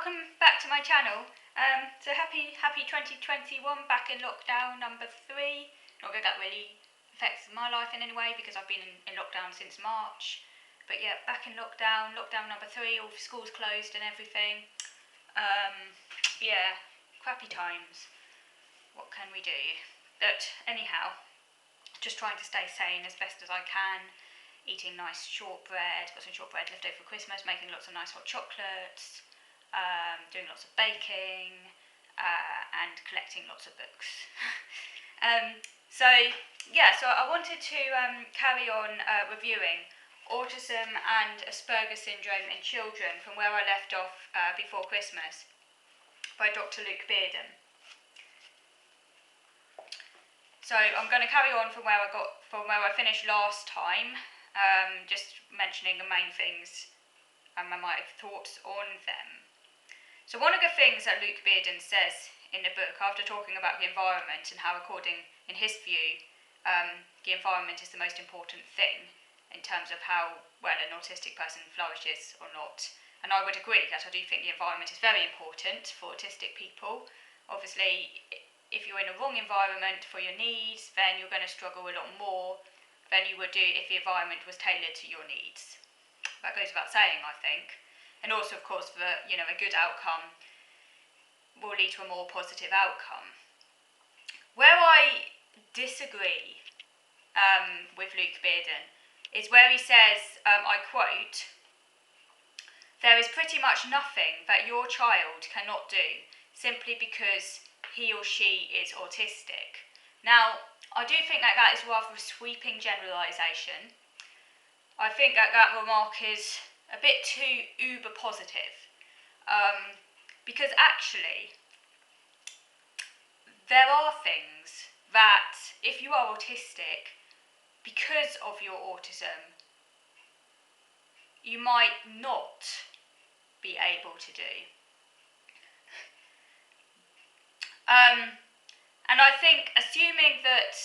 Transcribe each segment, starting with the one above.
welcome back to my channel. So happy 2021, back in lockdown number 3. Not that that really affects my life in any way because I've been in lockdown since March. But yeah, back in lockdown number 3, all schools closed and everything. Yeah, crappy times. What can we do? But anyhow, just trying to stay sane as best as I can. Eating nice shortbread, got some shortbread left over for Christmas, making lots of nice hot chocolates, doing lots of baking, and collecting lots of books. So I wanted to carry on reviewing Autism and Asperger's syndrome in children from where I left off before Christmas by Dr. Luke Beardon. So I'm going to carry on from where I finished last time. Just mentioning the main things and my thoughts on them. So one of the things that Luke Beardon says in the book, after talking about the environment and how, according in his view, the environment is the most important thing in terms of how well an autistic person flourishes or not. And I would agree that I do think the environment is very important for autistic people. Obviously, if you're in a wrong environment for your needs, then you're going to struggle a lot more than you would do if the environment was tailored to your needs. That goes without saying, I think. And also, of course, a good outcome will lead to a more positive outcome. Where I disagree with Luke Beardon is where he says, I quote, "There is pretty much nothing that your child cannot do simply because he or she is autistic." Now, I do think that is rather a sweeping generalisation. I think that remark is a bit too uber positive. Because actually, there are things that, if you are autistic, because of your autism, you might not be able to do. And I think assuming that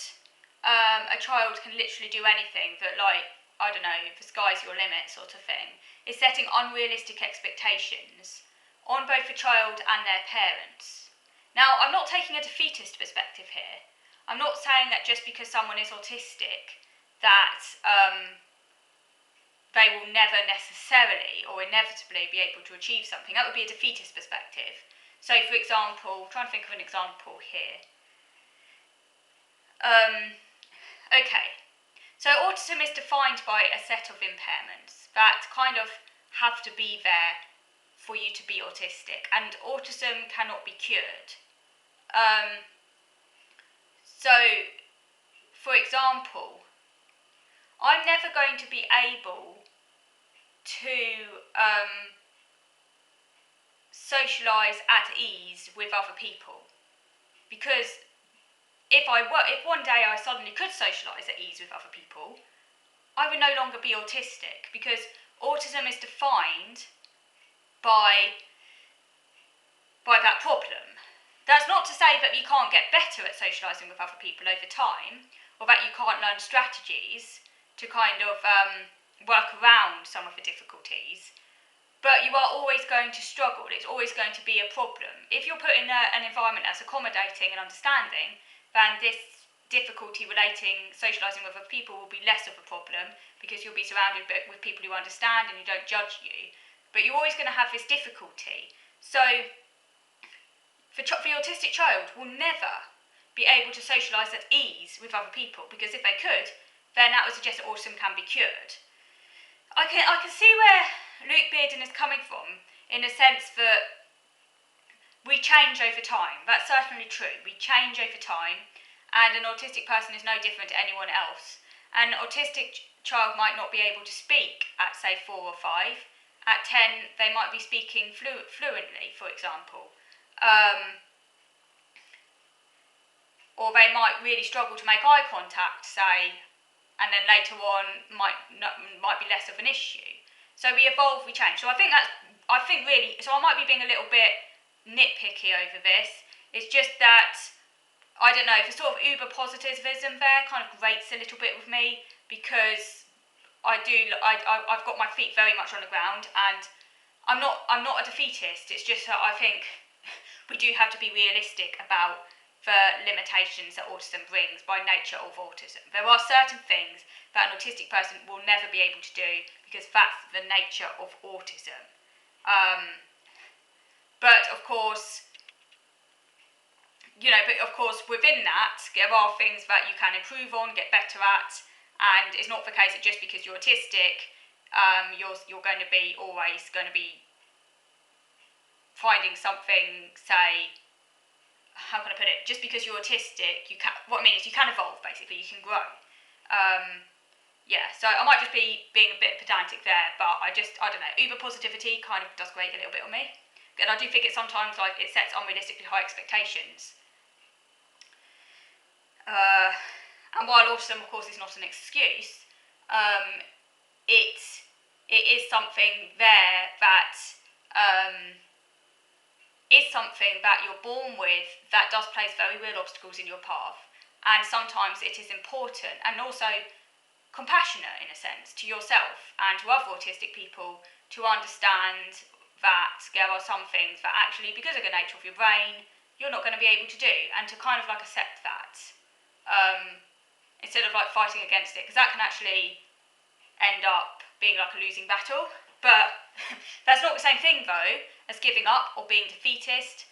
a child can literally do anything, that, like, I don't know, the sky's your limit sort of thing, is setting unrealistic expectations on both the child and their parents. Now, I'm not taking a defeatist perspective here. I'm not saying that just because someone is autistic that they will never necessarily or inevitably be able to achieve something. That would be a defeatist perspective. So, for example, trying to think of an example here. Okay, so autism is defined by a set of impairments that kind of have to be there for you to be autistic, and autism cannot be cured. So, for example, I'm never going to be able to socialise at ease with other people, because if one day I suddenly could socialise at ease with other people, I would no longer be autistic, because autism is defined by that problem. That's not to say that you can't get better at socialising with other people over time, or that you can't learn strategies to kind of work around some of the difficulties, but you are always going to struggle. It's always going to be a problem. If you're put in an environment that's accommodating and understanding, then this difficulty relating socialising with other people will be less of a problem, because you'll be surrounded with people who understand and who don't judge you. But you're always going to have this difficulty. So, the autistic child will never be able to socialise at ease with other people, because if they could, then that would suggest that autism can be cured. I can see where Luke Beardon is coming from, in the sense that we change over time. That's certainly true. We change over time, and an autistic person is no different to anyone else. An autistic child might not be able to speak at, say, 4 or 5. At 10, they might be speaking fluently, for example. Or they might really struggle to make eye contact, say, and then later on might be less of an issue. So we evolve, we change. So I think so I might be being a little bit nitpicky over this. It's just that, I don't know, the sort of uber positivism there kind of grates a little bit with me, because I've got my feet very much on the ground, and I'm not a defeatist. It's just that I think we do have to be realistic about the limitations that autism brings by nature of autism. There are certain things that an autistic person will never be able to do because that's the nature of autism. But of course, within that, there are things that you can improve on, get better at, and it's not the case that just because you're autistic, you're going to be always going to be finding something, say, how can I put it? Just because you're autistic, what I mean is you can evolve, basically, you can grow. So I might just be being a bit pedantic there, but I don't know, uber positivity kind of does grate a little bit on me. And I do think it sometimes, like, it sets unrealistically high expectations. And while autism, of course, is not an excuse, it is something there that is something that you're born with that does place very real obstacles in your path. And sometimes it is important and also compassionate, in a sense, to yourself and to other autistic people to understand that there are some things that actually, because of the nature of your brain, you're not going to be able to do, and to kind of like accept that instead of like fighting against it, because that can actually end up being like a losing battle. But that's not the same thing though as giving up or being defeatist,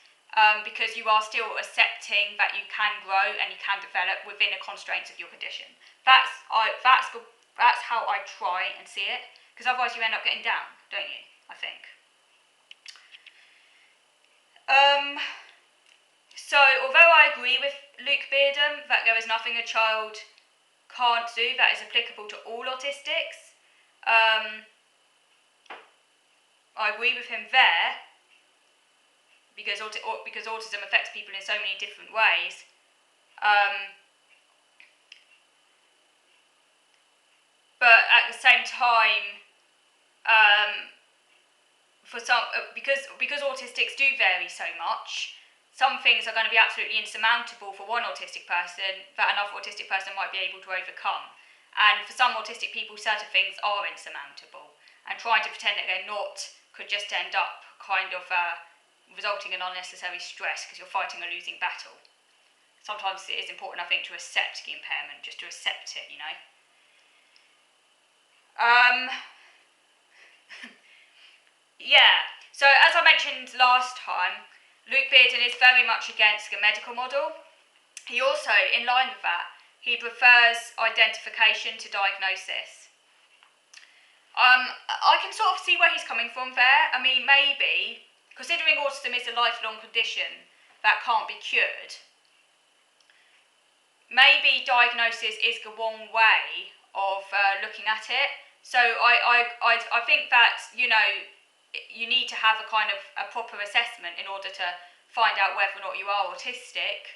because you are still accepting that you can grow and you can develop within the constraints of your condition. That's how I try and see it, because otherwise you end up getting down, don't you? I think. So although I agree with Luke Beardon that there is nothing a child can't do that is applicable to all autistics, I agree with him there, because autism affects people in so many different ways. But at the same time, because autistics do vary so much, some things are going to be absolutely insurmountable for one autistic person that another autistic person might be able to overcome. And for some autistic people, certain things are insurmountable. And trying to pretend that they're not could just end up kind of resulting in unnecessary stress because you're fighting a losing battle. Sometimes it is important, I think, to accept the impairment, just to accept it, you know. So as I mentioned last time, Luke Beardon is very much against the medical model. He also, in line with that, he prefers identification to diagnosis. I can sort of see where he's coming from there. I mean, maybe, considering autism is a lifelong condition that can't be cured, maybe diagnosis is the wrong way of looking at it. So I think that, you know, you need to have a kind of a proper assessment in order to find out whether or not you are autistic,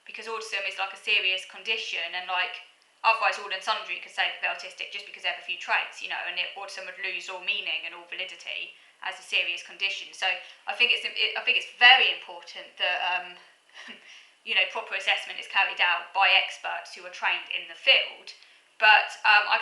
because autism is like a serious condition, and like otherwise all and sundry could say that they're autistic just because they have a few traits, you know, and autism would lose all meaning and all validity as a serious condition. So I think it's very important that you know, proper assessment is carried out by experts who are trained in the field. But I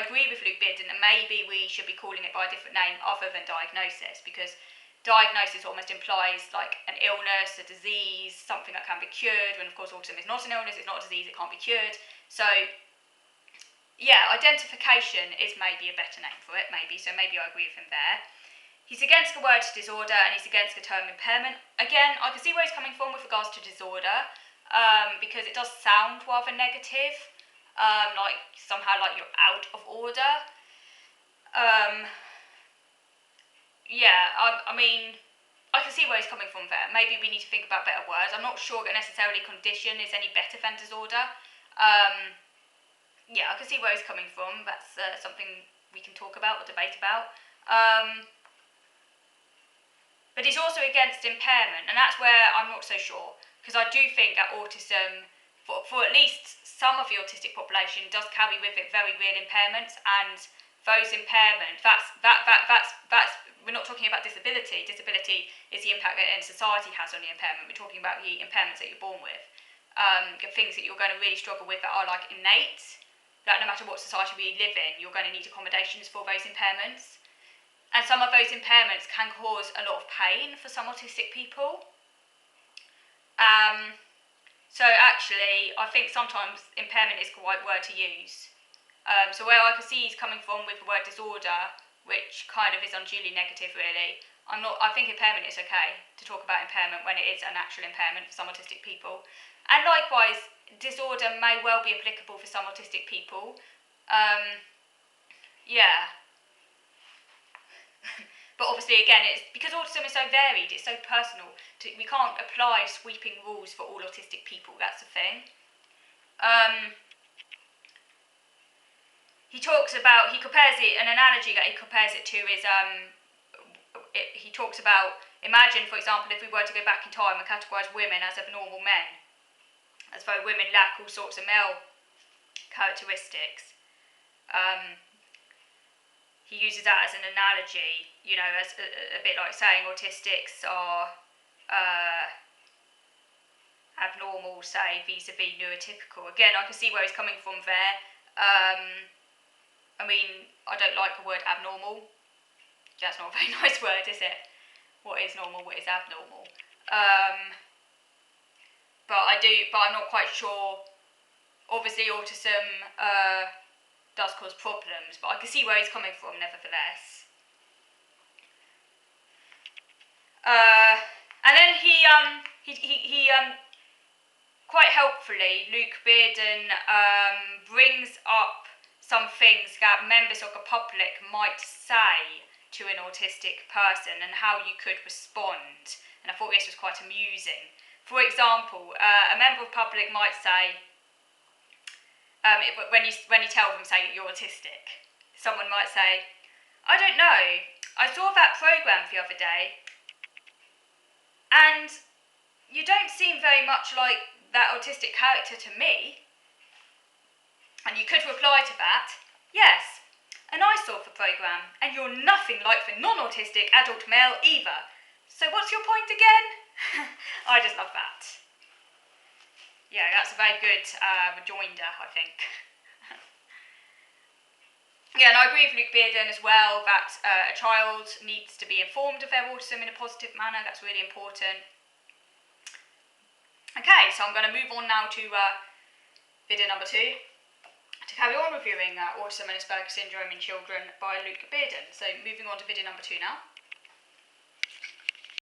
agree with Luke Beardon that maybe we should be calling it by a different name other than diagnosis, because diagnosis almost implies like an illness, a disease, something that can be cured, when of course autism is not an illness, it's not a disease, it can't be cured. So yeah, identification is maybe a better name for it, maybe, so maybe I agree with him there. He's against the word disorder and he's against the term impairment. Again, I can see where he's coming from with regards to disorder, because it does sound rather negative. Like somehow like you're out of order. I mean, I can see where he's coming from there. Maybe we need to think about better words. I'm not sure that necessarily condition is any better than disorder. I can see where he's coming from. That's something we can talk about or debate about. But he's also against impairment, and that's where I'm not so sure, because I do think that autism, for at least some of the autistic population, does carry with it very real impairments, and those impairments, we're not talking about disability. Disability is the impact that society has on the impairment. We're talking about the impairments that you're born with, the things that you're going to really struggle with that are like innate, that no matter what society we live in, you're going to need accommodations for those impairments. And some of those impairments can cause a lot of pain for some autistic people. So actually, I think sometimes impairment is the right word to use. So where I can see he's coming from with the word disorder, which kind of is unduly negative really, I think impairment is okay to talk about impairment when it is an actual impairment for some autistic people. And likewise, disorder may well be applicable for some autistic people. Yeah. But obviously, again, it's because autism is so varied, it's so personal. We can't apply sweeping rules for all autistic people. That's the thing. He compares it. An analogy that he compares it to is he talks about, imagine, for example, if we were to go back in time and categorise women as abnormal men, as though women lack all sorts of male characteristics. He uses that as an analogy, as a bit like saying autistics are abnormal, say, vis-a-vis neurotypical. Again, I can see where he's coming from there. I don't like the word abnormal. That's not a very nice word, is it? What is normal, what is abnormal? But I'm not quite sure. Obviously, autism does cause problems, but I can see where he's coming from, nevertheless. And then he quite helpfully, Luke Beardon brings up some things that members of the public might say to an autistic person and how you could respond. And I thought this was quite amusing. For example, a member of the public might say, when you tell them, say, you're autistic, someone might say, I don't know, I saw that programme the other day, and you don't seem very much like that autistic character to me. And you could reply to that, yes, and I saw the programme, and you're nothing like the non-autistic adult male either. So what's your point again? I just love that. Yeah, that's a very good rejoinder, I think. Yeah, and I agree with Luke Beardon as well that a child needs to be informed of their autism in a positive manner. That's really important. Okay, so I'm going to move on now to video number 2 to carry on reviewing autism and Asperger's syndrome in children by Luke Beardon. So moving on to video number 2 now.